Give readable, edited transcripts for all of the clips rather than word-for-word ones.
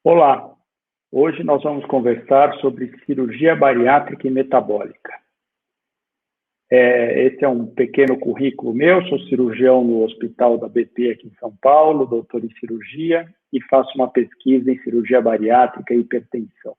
Olá, hoje nós vamos conversar sobre cirurgia bariátrica e metabólica. Esse é um pequeno currículo meu, sou cirurgião no Hospital da BP aqui em São Paulo, doutor em cirurgia, e faço uma pesquisa em cirurgia bariátrica e hipertensão.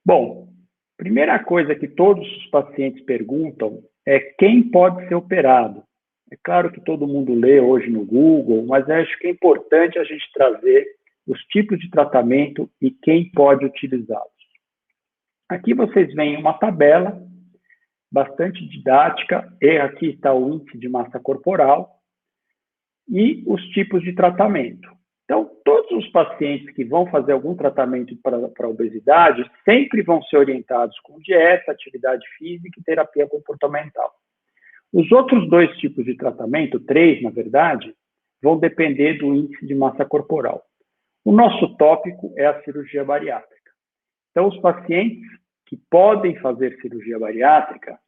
Bom, primeira coisa que todos os pacientes perguntam é quem pode ser operado. É claro que todo mundo lê hoje no Google, mas acho que é importante a gente trazer os tipos de tratamento e quem pode utilizá-los. Aqui vocês veem uma tabela bastante didática, e aqui está o índice de massa corporal e os tipos de tratamento. Então, todos os pacientes que vão fazer algum tratamento para obesidade sempre vão ser orientados com dieta, atividade física e terapia comportamental. Os outros dois tipos de tratamento, três na verdade, vão depender do índice de massa corporal. O nosso tópico é a cirurgia bariátrica. Então, os pacientes que podem fazer cirurgia bariátrica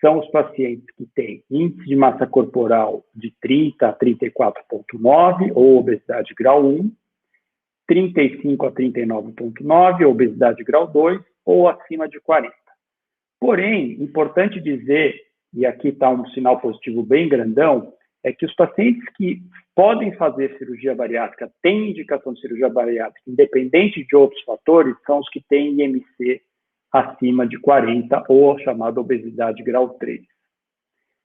são os pacientes que têm índice de massa corporal de 30 a 34,9, ou obesidade grau 1, 35 a 39,9, obesidade grau 2, ou acima de 40. Porém, importante dizer, e aqui está um sinal positivo bem grandão, é que os pacientes que podem fazer cirurgia bariátrica, têm indicação de cirurgia bariátrica, independente de outros fatores, são os que têm IMC acima de 40, ou a chamada obesidade grau 3.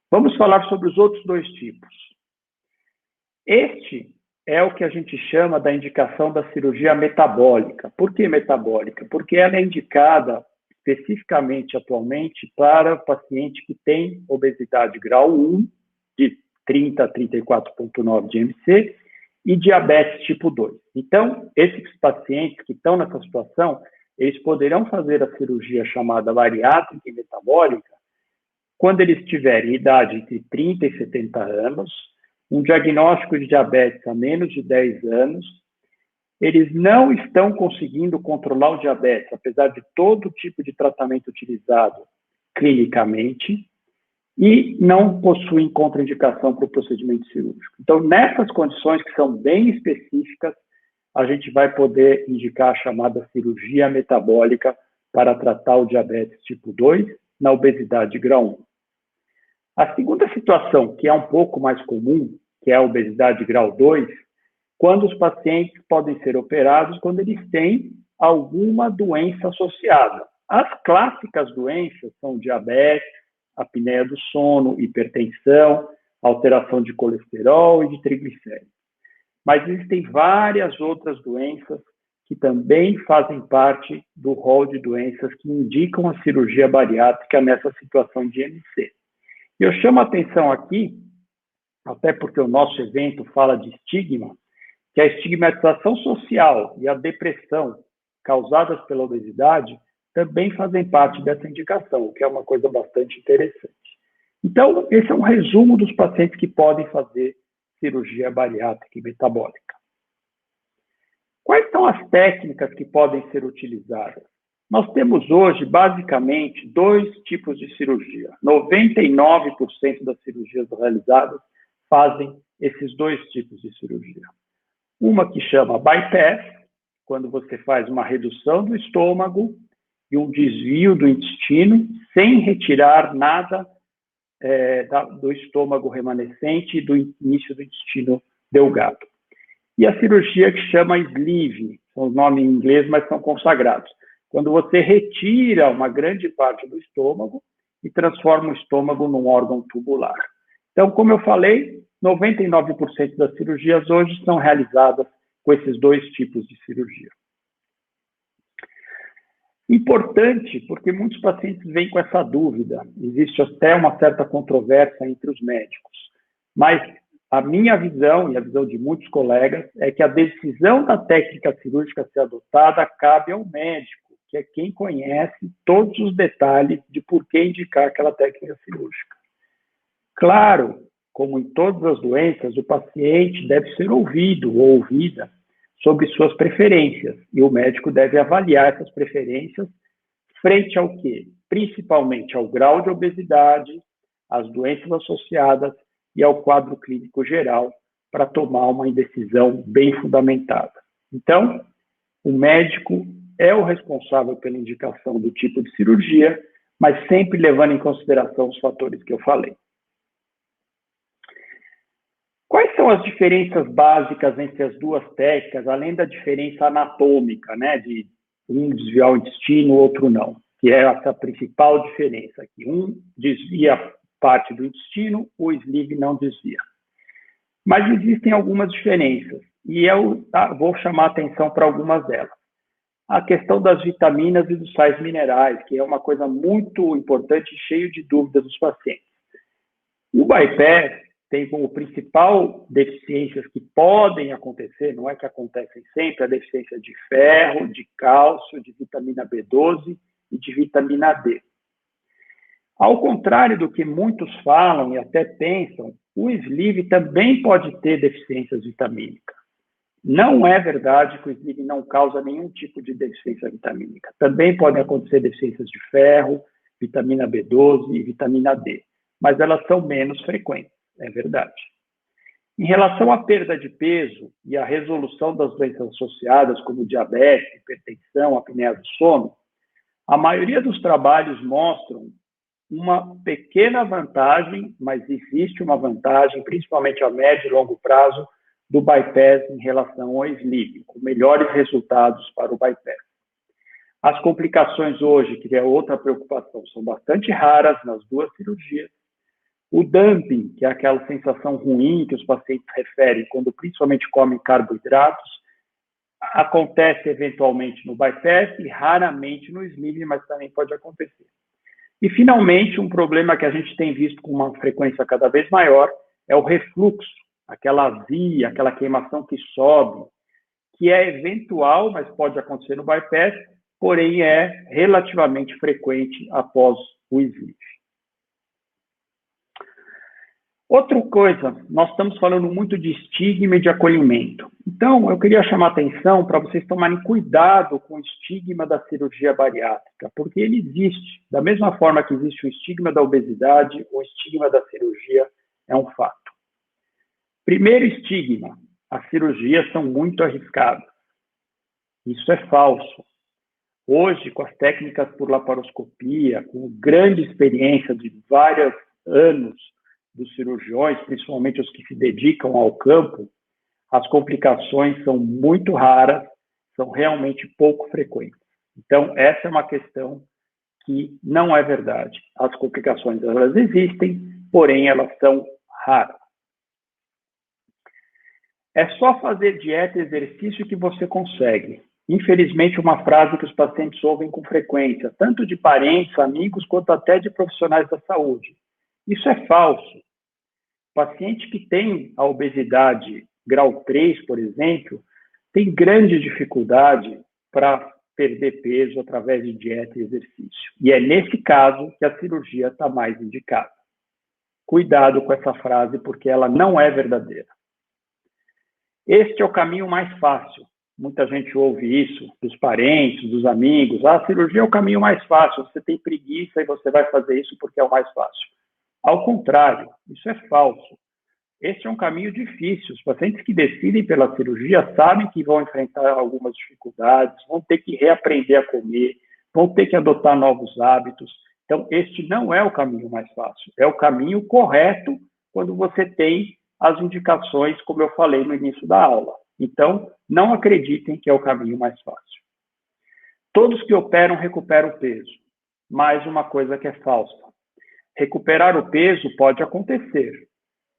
Vamos falar sobre os outros dois tipos. Este é o que a gente chama da indicação da cirurgia metabólica. Por que metabólica? Porque ela é indicada especificamente atualmente para o paciente que tem obesidade grau 1, de 30 a 34,9 de IMC, e diabetes tipo 2. Então, esses pacientes que estão nessa situação, eles poderão fazer a cirurgia chamada bariátrica e metabólica quando eles tiverem idade entre 30 e 70 anos, um diagnóstico de diabetes há menos de 10 anos, eles não estão conseguindo controlar o diabetes, apesar de todo tipo de tratamento utilizado clinicamente, e não possuem contraindicação para o procedimento cirúrgico. Então, nessas condições que são bem específicas, a gente vai poder indicar a chamada cirurgia metabólica para tratar o diabetes tipo 2 na obesidade grau 1. A segunda situação, que é um pouco mais comum, que é a obesidade grau 2, quando os pacientes podem ser operados quando eles têm alguma doença associada. As clássicas doenças são diabetes, apneia do sono, hipertensão, alteração de colesterol e de triglicéridos. Mas existem várias outras doenças que também fazem parte do rol de doenças que indicam a cirurgia bariátrica nessa situação de IMC. E eu chamo a atenção aqui, até porque o nosso evento fala de estigma, que a estigmatização social e a depressão causadas pela obesidade também fazem parte dessa indicação, o que é uma coisa bastante interessante. Então, esse é um resumo dos pacientes que podem fazer cirurgia bariátrica e metabólica. Quais são as técnicas que podem ser utilizadas? Nós temos hoje, basicamente, dois tipos de cirurgia. 99% das cirurgias realizadas fazem esses dois tipos de cirurgia. Uma que chama bypass, quando você faz uma redução do estômago e um desvio do intestino, sem retirar nada do estômago remanescente e do início do intestino delgado. E a cirurgia que chama sleeve, são os nomes em inglês, mas são consagrados. Quando você retira uma grande parte do estômago e transforma o estômago num órgão tubular. Então, como eu falei, 99% das cirurgias hoje são realizadas com esses dois tipos de cirurgia. Importante, porque muitos pacientes vêm com essa dúvida, existe até uma certa controvérsia entre os médicos, mas a minha visão e a visão de muitos colegas é que a decisão da técnica cirúrgica a ser adotada cabe ao médico, que é quem conhece todos os detalhes de por que indicar aquela técnica cirúrgica. Claro, como em todas as doenças, o paciente deve ser ouvido ou ouvida sobre suas preferências, e o médico deve avaliar essas preferências frente ao quê? Principalmente ao grau de obesidade, às doenças associadas e ao quadro clínico geral, para tomar uma decisão bem fundamentada. Então, o médico é o responsável pela indicação do tipo de cirurgia, mas sempre levando em consideração os fatores que eu falei. Quais são as diferenças básicas entre as duas técnicas, além da diferença anatômica, né, de um desviar o intestino, o outro não, que é essa principal diferença aqui. Um desvia parte do intestino, o sleeve não desvia. Mas existem algumas diferenças, e eu vou chamar a atenção para algumas delas. A questão das vitaminas e dos sais minerais, que é uma coisa muito importante e cheio de dúvidas dos pacientes. O bypass tem como principal deficiências que podem acontecer, não é que acontecem sempre, a deficiência de ferro, de cálcio, de vitamina B12 e de vitamina D. Ao contrário do que muitos falam e até pensam, o sleeve também pode ter deficiências vitamínicas. Não é verdade que o sleeve não causa nenhum tipo de deficiência vitamínica. Também podem acontecer deficiências de ferro, vitamina B12 e vitamina D, mas elas são menos frequentes, é verdade. Em relação à perda de peso e à resolução das doenças associadas, como diabetes, hipertensão, apneia do sono, a maioria dos trabalhos mostram uma pequena vantagem, mas existe uma vantagem, principalmente a médio e longo prazo, do bypass em relação ao sleeve, com melhores resultados para o bypass. As complicações hoje, que é outra preocupação, são bastante raras nas duas cirurgias. O dumping, que é aquela sensação ruim que os pacientes referem quando principalmente comem carboidratos, acontece eventualmente no bypass e raramente no sleeve, mas também pode acontecer. E, finalmente, um problema que a gente tem visto com uma frequência cada vez maior é o refluxo, aquela azia, aquela queimação que sobe, que é eventual, mas pode acontecer no bypass, porém é relativamente frequente após o sleeve. Outra coisa, nós estamos falando muito de estigma e de acolhimento. Então, eu queria chamar a atenção para vocês tomarem cuidado com o estigma da cirurgia bariátrica, porque ele existe. Da mesma forma que existe o estigma da obesidade, o estigma da cirurgia é um fato. Primeiro estigma, as cirurgias são muito arriscadas. Isso é falso. Hoje, com as técnicas por laparoscopia, com grande experiência de vários anos dos cirurgiões, principalmente os que se dedicam ao campo, as complicações são muito raras, são realmente pouco frequentes. Então, essa é uma questão que não é verdade. As complicações, elas existem, porém, elas são raras. É só fazer dieta e exercício que você consegue. Infelizmente, uma frase que os pacientes ouvem com frequência, tanto de parentes, amigos, quanto até de profissionais da saúde. Isso é falso. Paciente que tem a obesidade grau 3, por exemplo, tem grande dificuldade para perder peso através de dieta e exercício. E é nesse caso que a cirurgia está mais indicada. Cuidado com essa frase, porque ela não é verdadeira. Este é o caminho mais fácil. Muita gente ouve isso dos parentes, dos amigos. A cirurgia é o caminho mais fácil. Você tem preguiça e você vai fazer isso porque é o mais fácil. Ao contrário, isso é falso. Este é um caminho difícil. Os pacientes que decidem pela cirurgia sabem que vão enfrentar algumas dificuldades, vão ter que reaprender a comer, vão ter que adotar novos hábitos. Então, este não é o caminho mais fácil. É o caminho correto quando você tem as indicações, como eu falei no início da aula. Então, não acreditem que é o caminho mais fácil. Todos que operam recuperam o peso. Mais uma coisa que é falsa. Recuperar o peso pode acontecer,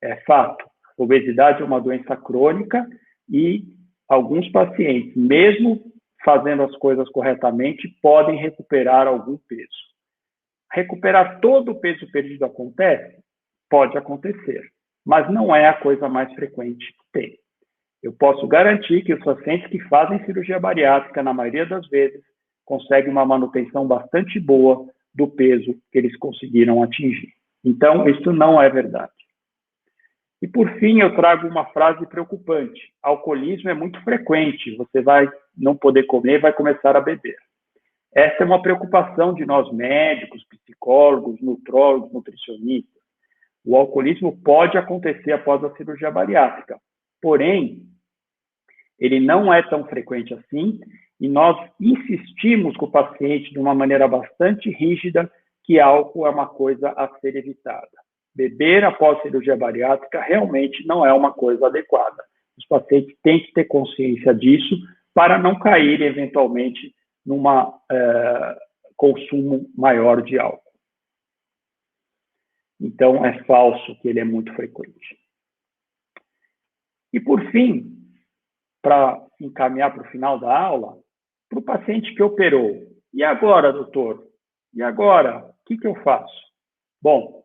é fato. Obesidade é uma doença crônica e alguns pacientes, mesmo fazendo as coisas corretamente, podem recuperar algum peso. Recuperar todo o peso perdido acontece? Pode acontecer, mas não é a coisa mais frequente que tem. Eu posso garantir que os pacientes que fazem cirurgia bariátrica, na maioria das vezes, conseguem uma manutenção bastante boa do peso que eles conseguiram atingir. Então, isso não é verdade. E, por fim, eu trago uma frase preocupante. Alcoolismo é muito frequente. Você vai não poder comer, vai começar a beber. Essa é uma preocupação de nós médicos, psicólogos, nutrólogos, nutricionistas. O alcoolismo pode acontecer após a cirurgia bariátrica. Porém, Ele não é tão frequente assim, e nós insistimos com o paciente de uma maneira bastante rígida que álcool é uma coisa a ser evitada. Beber após cirurgia bariátrica realmente não é uma coisa adequada. Os pacientes têm que ter consciência disso para não cair eventualmente num consumo maior de álcool. Então, é falso que ele é muito frequente. E, por fim, para encaminhar para o final da aula, para o paciente que operou. E agora, doutor? E agora? O que eu faço? Bom,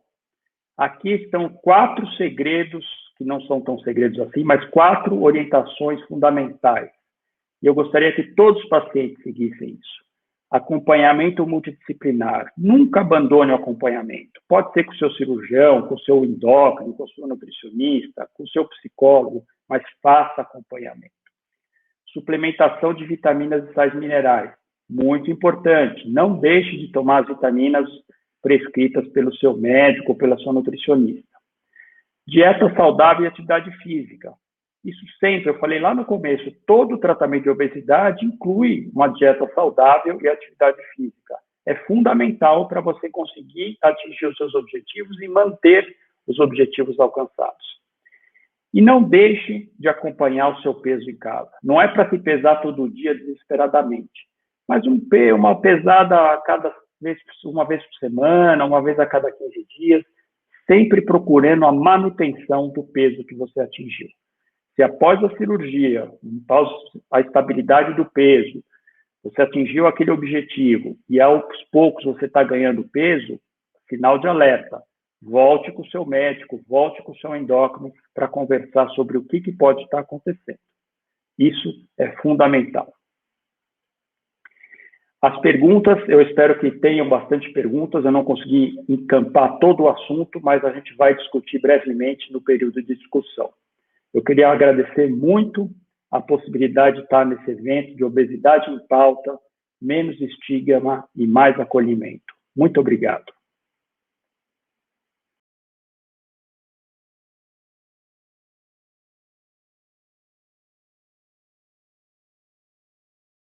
aqui estão 4 segredos, que não são tão segredos assim, mas 4 orientações fundamentais. E eu gostaria que todos os pacientes seguissem isso. Acompanhamento multidisciplinar. Nunca abandone o acompanhamento. Pode ser com o seu cirurgião, com o seu endócrino, com o seu nutricionista, com o seu psicólogo, mas faça acompanhamento. Suplementação de vitaminas e sais minerais. Muito importante. Não deixe de tomar as vitaminas prescritas pelo seu médico ou pela sua nutricionista. Dieta saudável e atividade física. Isso sempre, eu falei lá no começo, todo tratamento de obesidade inclui uma dieta saudável e atividade física. É fundamental para você conseguir atingir os seus objetivos e manter os objetivos alcançados. E não deixe de acompanhar o seu peso em casa. Não é para se pesar todo dia desesperadamente, mas uma pesada uma vez por semana, uma vez a cada 15 dias, sempre procurando a manutenção do peso que você atingiu. Se após a cirurgia, após a estabilidade do peso, você atingiu aquele objetivo e aos poucos você está ganhando peso, sinal de alerta. Volte com o seu médico, volte com o seu endócrino para conversar sobre o que pode estar acontecendo. Isso é fundamental. As perguntas, eu espero que tenham bastante perguntas, eu não consegui encampar todo o assunto, mas a gente vai discutir brevemente no período de discussão. Eu queria agradecer muito a possibilidade de estar nesse evento de obesidade em pauta, menos estigma e mais acolhimento. Muito obrigado.